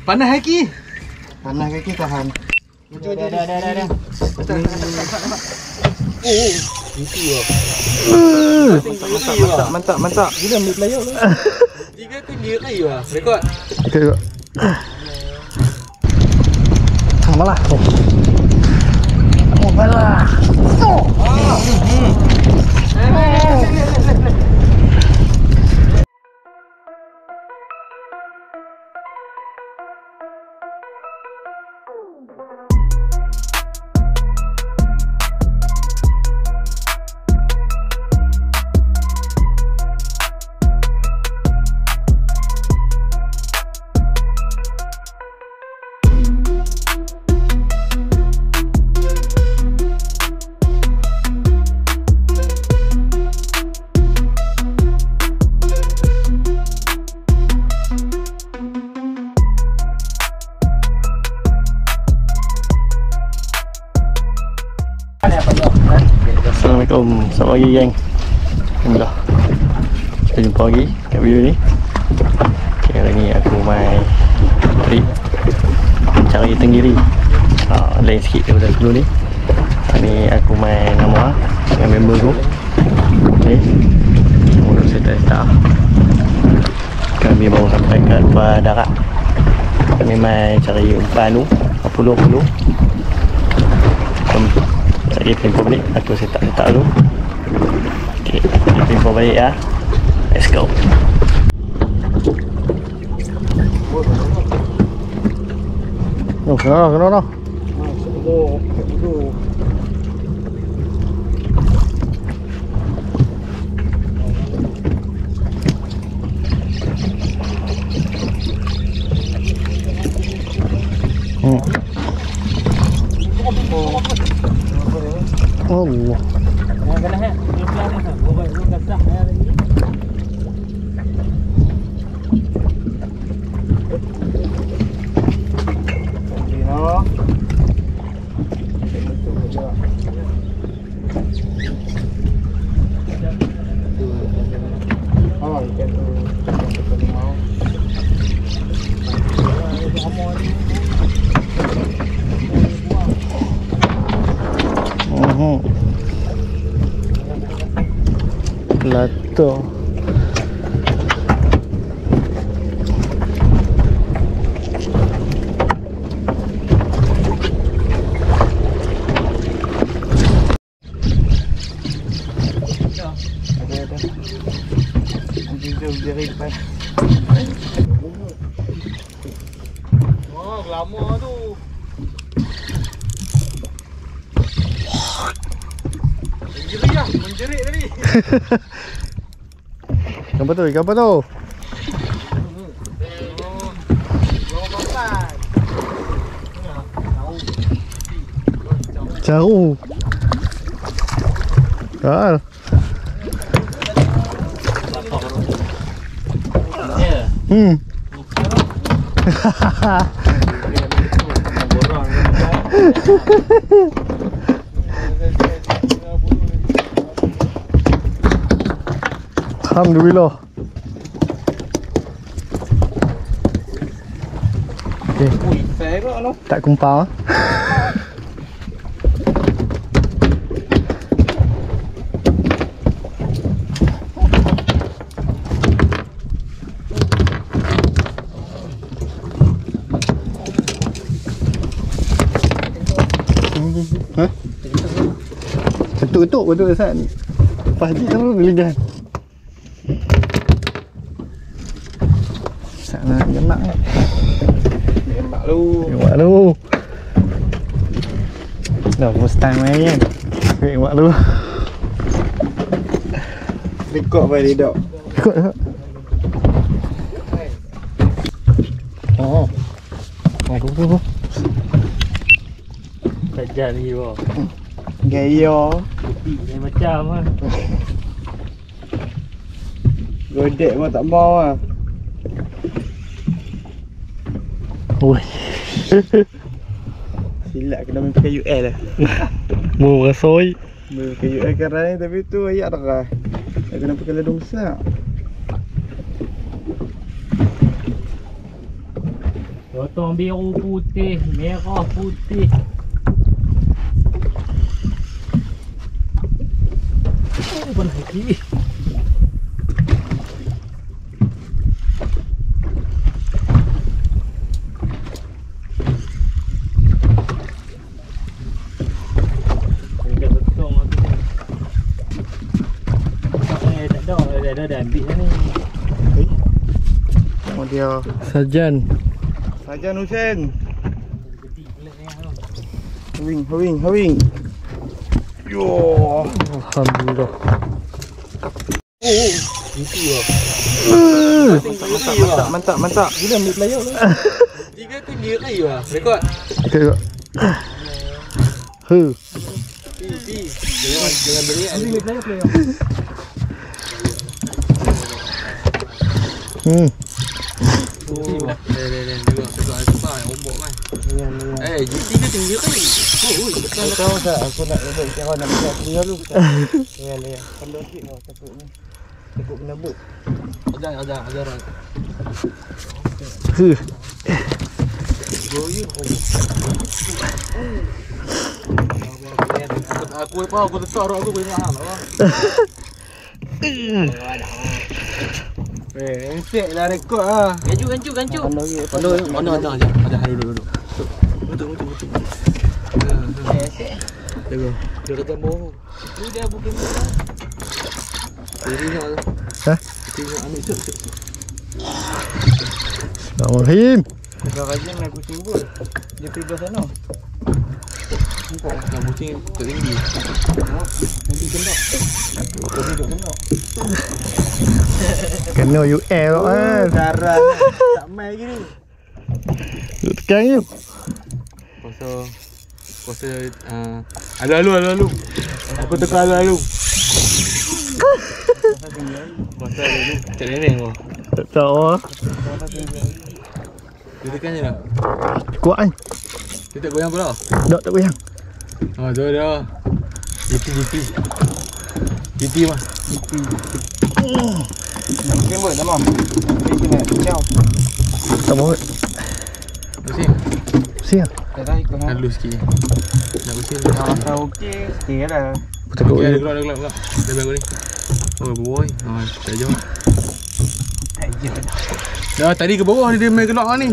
Panas kaki. Panas kaki tahan. Dah. Oh, itu lah. Mantap. Gila ambil pelayar lah. 3 ke dia kayu lah. Rekod. Okey. Malah. Oh, malah. Assalamualaikum, selamat pagi geng. Alhamdulillah kita jumpa lagi kat video ni. Okay, hari ni aku main trip mencari tenggiri. Lain sikit daripada sebelum ni. Hari ni aku main nama dengan member aku. Okay, semua serta-serta. Kami baru sampai kat luar darat. Kami main cari umpan tu 40. Lagi tempoh balik, aku setak dulu. Okay, tempoh balik ya. Let's go. Oh, kena. Allah. Kena pelan-pelan. Belum gasah lagi. Lato. Ada. Nanti dia repair. Oh, lama tu. Menjerit tadi. Ikan apa tu? Caru. Kan. Alhamdulillah. Okay. Tak kumpal. Hah? Ketuk-ketuk betul Ustaz. Pak Haji kan lidah. Sana gemak ni. Tembak lu. Dah first time main kan. Tembak lu. Rekod apa dia dok? Rekod tak? Oh. Aku. Kajar ni bro. Gaya. Dia macam ah. Godek pun tak mau ah. Oi. Silap kena main pakai UL lah. Mau rasoi. Main pakai UL sekarang ni tapi tu ayak dah. Dah kena pakai ledung besar. Potong biru putih, merah putih. Oh, benar kiri. Dah ambil dah ni. Oh dia Sajan. Sajan Hussein. Gede pula ni tu. Hawing. Yo. Alhamdulillah. Oh, itu ah. Mantap. Gila ambil pelayak tu. Tiga tu dia kayu ah. Rekod. Tengok. Jangan beri ambil pelayak. GT dia tinggi kali. Tahu tak aku nak cara nak buat dia dulu. Ya. Kalau sikit kau takut ni. Takut kena buk. Ajar. Aku letak rock aku boleh mahal apa. Ensek dah rekod ah. Gancu. Mana ada hari dulu. Betul. Tengok. Dia kata bohong. Ni dia bukan bohong. Ini nak. Hah? Tengok ambil cek. Bismillahirrahmanirrahim. Kau rajin main kucing bul. Dia pergi belah sana. Nampak yang kucing tertinggi. Nanti kendok. Kau duduk kendok. Kena UL kan. Darah tak main lagi ni. Duk tekan je. Kuasa alu-alu. Aku tekan alu-alu. Kuasa alu. Cak neneng kau. Tak tahu lah. Dia tekan je dah. Kuat kan. Dia tak goyang pula. Tak goyang. Tu dah. GT mah. Mungkin buat dah mam. Tapi kena kicau. Tak mau. Pusing. Pusing lah. Tak tahu ikut nak. Halus sikit. Nak pusing. Masa okey sikit lah. Aku takut Okey, je. ada gelap. Dah bagus ni. Oh, boy. Tak jauh. Dah tadi ke bawah dia main gelap ni.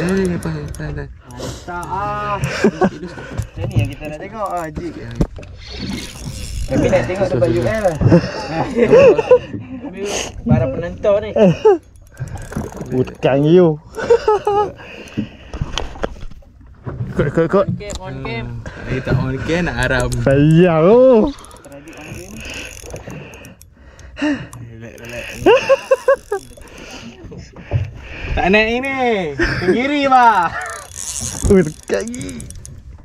Lepas. Tak ah. Macam ni yang kita nak tengok ah, Haji. Tapi nak tengok depan UL lah. Para penonton ni. Tekan you. Kau. On cam. Lagi tak on cam nak haram. Sayang oh. Relax. Tak naik ini. Tenggiri bah. Tekan you.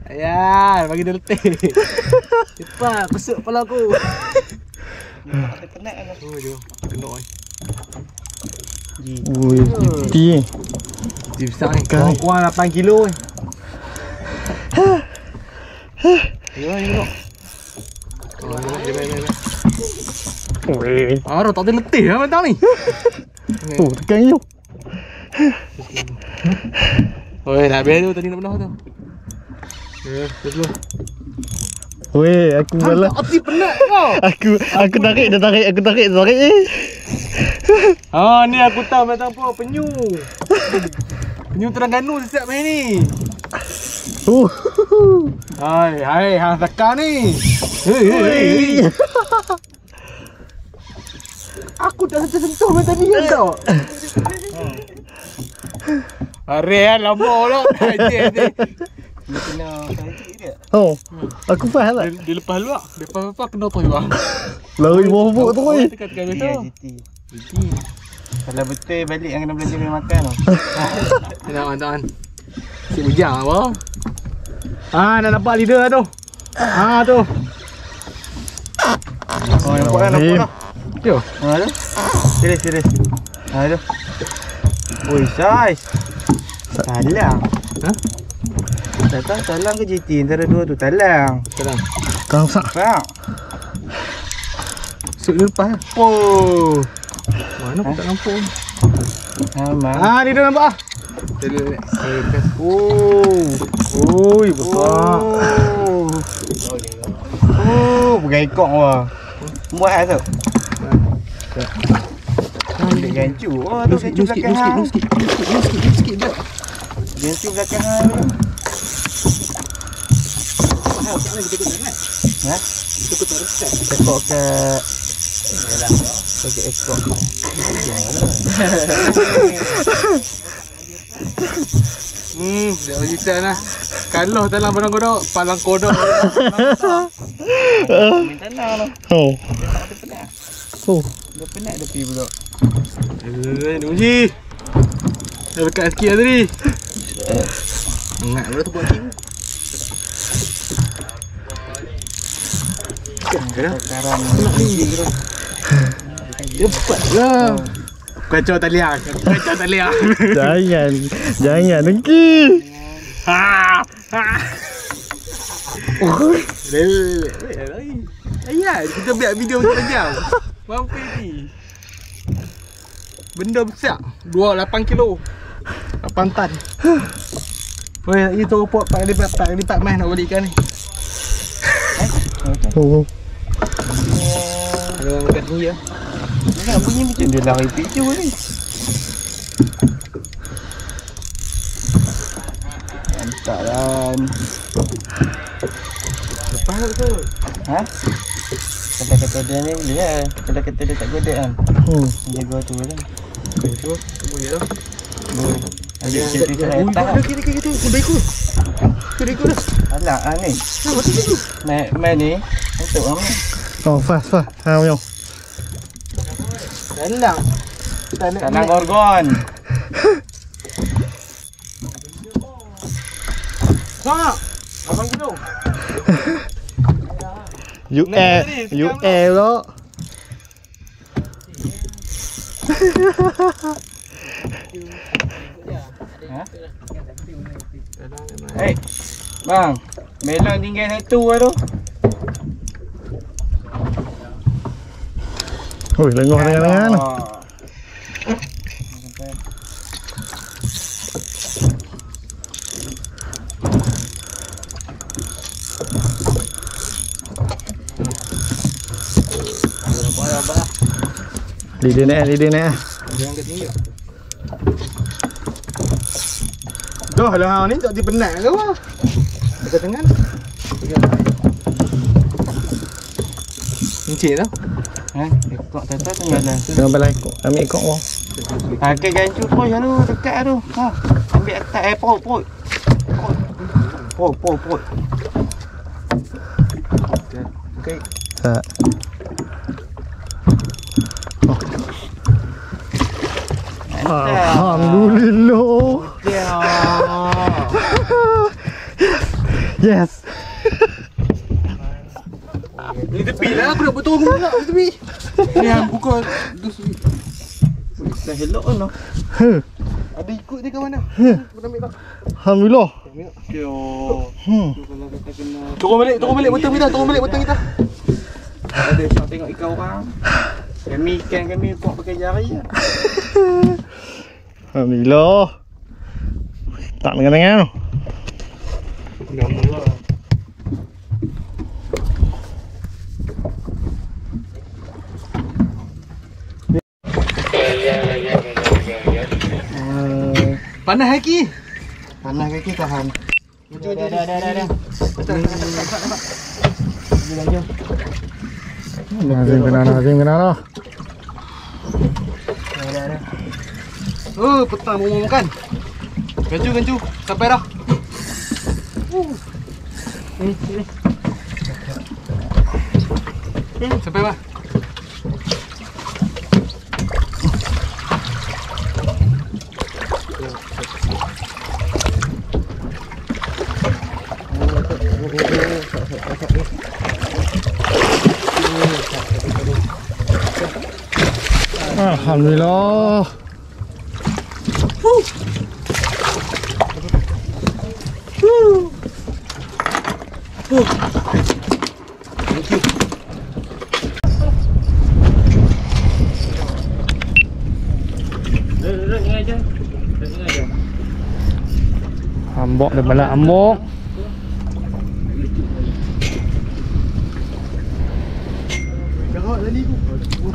Ayah, bagi dia letih. Cepat, besuk kepala aku. Ada penat kan. Oh, jom. Kenok ni. Ui, GT ni. Dia besar ni. Kurang 8 kilo ni. Ya, tengok. Dia main. Ui. Orang tak ada letih lah macam ni. Oh, tekan you. Oi, nak habis tu tadi nak belah tu. Ya, dulu. Weh, aku malah. Hati penat kau. Aku tarik Ni aku tahu macam apa penyu. Penyu Terengganu setiap main ni. Hai, hang tekan ni. Hei. Aku dah tersentuh macam ni tau. Are lama lah. Aje. Kena kaki dia. Oh, aku faham tak? Dia lepas luar. Lepas kena tu juga. Lari bobok tu weh. Tekan Ya, betul. GT. Kalau betul balik yang kena belajar makan tau. Teman-teman. Si bujang apa? Nak nampak leader tu. Tu. Oh, nampak lah. Yo. Tu. Serius. Tu. Oi, saiz. Talang. Talang ke GT antara dua tu talang. Kau sak. Faham? Suk dia lepas. Oh. Mana aku tak nampak. Aman. Ni dah nampak ah. Oi, besar. Bergaikok wah. Buat tu. Ambil gancu. Oh, tu gancu belakang hang. Sikit buat. Gancu belakang hang. Ha? Ekor ke pakai ekor. Dia bagi kita nah. Kalau dalam barang kodok, palang kodok. Minta nak lah. Oh. Dia penat. Oh. Dia penat dia pergi pula. Ni uji. Dah dekat sikit lah tadi. Ingat pula tu buat tim. Sekarang Cepatlah. Kacau talian. Kacau talian. Jangan dengki. Ayat, kita buat video sejam. Mampu ni. Benda besar. 8 kilo. 8 tan. Weh, itu pot pak lipat main nak balik ikan ni. Oh. Ada makan ni ya. nak bunyi macam dia lari picu ni. Mantap. Lepas tu. Ha? Kata-kata dia ni boleh lah. Kata-kata dia tak godek kan. Jaga tu lah. Itu boleh dah. Ada cerita saya tak. Kita sudah ikut. Sudah ikut dah. Alah ni. Main ni untuk apa? Oh, fast. Hang yo. Dalam. Tanah gorgon. Sama. 8 kilo. UL lo. Hei, bang, melon tinggal satu lah tu. Oi, lengoh tengah-tengah tu. Lidah naik. Jangan ke tinggi. Dah lah hang ni tak dipenat ke apa? Dekat tengah. Encik tau. Ha, ekor tetas tengah dah. Jangan balai ekor. Ambil ekor wah. Pakai gancu terus tu dekat tu. Ha, ambil atas pot. Pot. Okey. Tak. Alhamdulillah. Yes. Ni tepi lah, aku nak betul pula tepi. Ni hang pukul. Dah elok kan. Ada ikut dia kawan dah. Aku ambil tak? Alhamdulillah. Yo. Kalau kata kena Turun balik betul kita. ada sok tengok ikan orang. Kami buat pakai jari je. Alhamdulillah. Tak tengah-tengah tu. Dah mula. Panas kaki. Panas kaki tahan. Dah. Nazim kena dah. Oh, petang mau makan. Gancu. Sampai dah. Sampai bah. Alhamdulillah. Ambok dah balak ambok. Jangan tadi aku.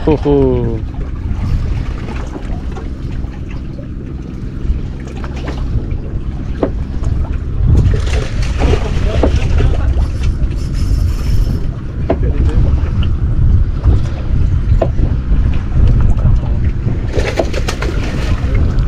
Hoho.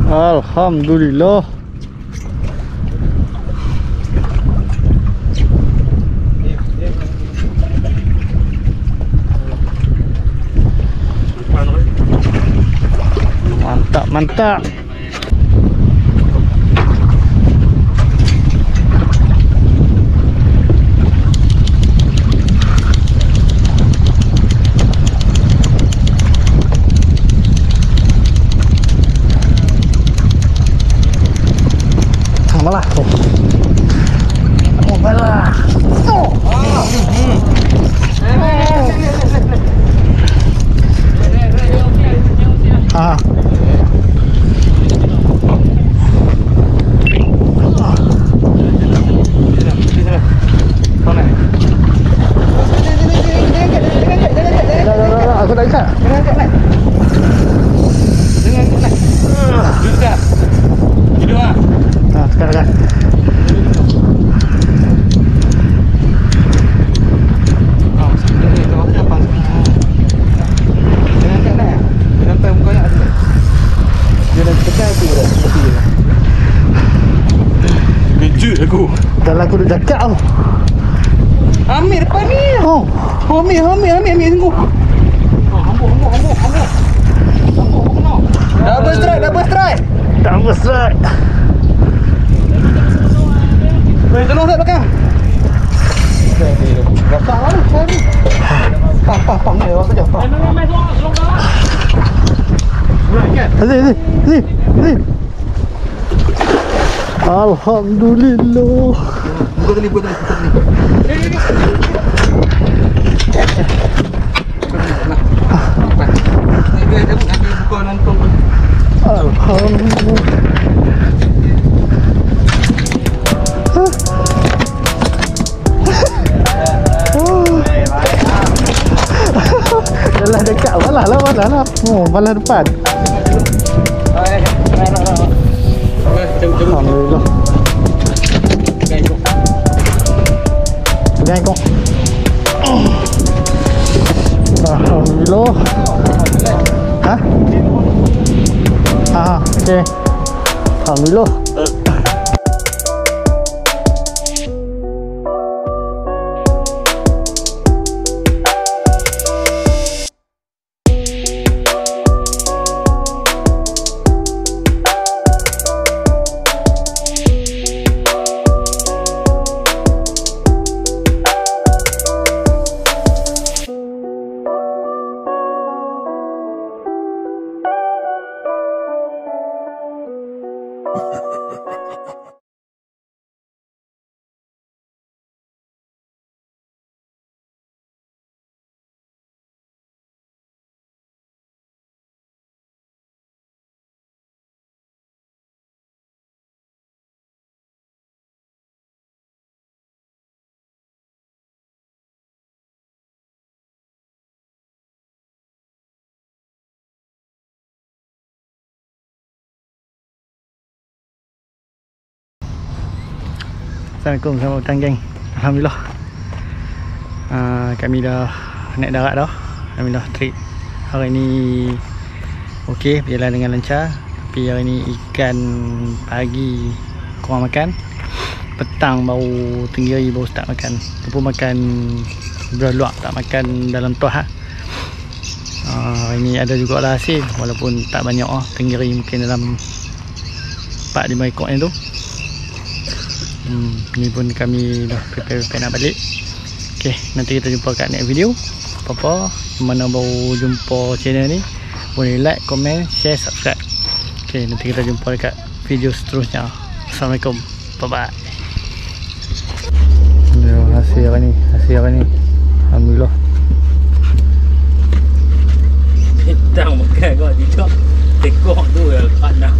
Alhamdulillah. Mantap, mantap. Malah. Oh, malah. Oh. Ah. Aku tak bisa. Sekarang. Aku. Dalam aku dah cakap tau. Ambil depan ni. Oh. Ambil tunggu. Ambok kena. Double strike. Double strike. Tolong saya belakang. Gasak lah ni. Pang ni awak saja. Sini. Alhamdulillah. Buka tali. Nanti buka nonton. Alhamdulillah. Dah dekat malah. Oh, malah depan. Alhamdulillah. Pegang kau. Alhamdulillah. Hah? Okey. Alhamdulillah. Assalamualaikum, selamat petang geng. Alhamdulillah kami dah naik darat dah. Alhamdulillah trip hari ni okey, berjalan dengan lancar. Tapi hari ni ikan pagi kurang makan, petang baru tenggiri baru start makan. Tu pun makan beras luak, tak makan dalam tuah lah. Hari ni ada jugalah hasil, walaupun tak banyak lah. Tenggiri mungkin dalam 4-5 ekor yang tu. Ni pun kami dah prepare nak balik. Okay, nanti kita jumpa kat next video. Apa-apa mana baru jumpa channel ni, boleh like, komen, share, subscribe. Okay, nanti kita jumpa dekat video seterusnya. Assalamualaikum, bye bye. Hasil hari ni alhamdulillah. Kita makan kau tidak tekok tu ya, kan dah.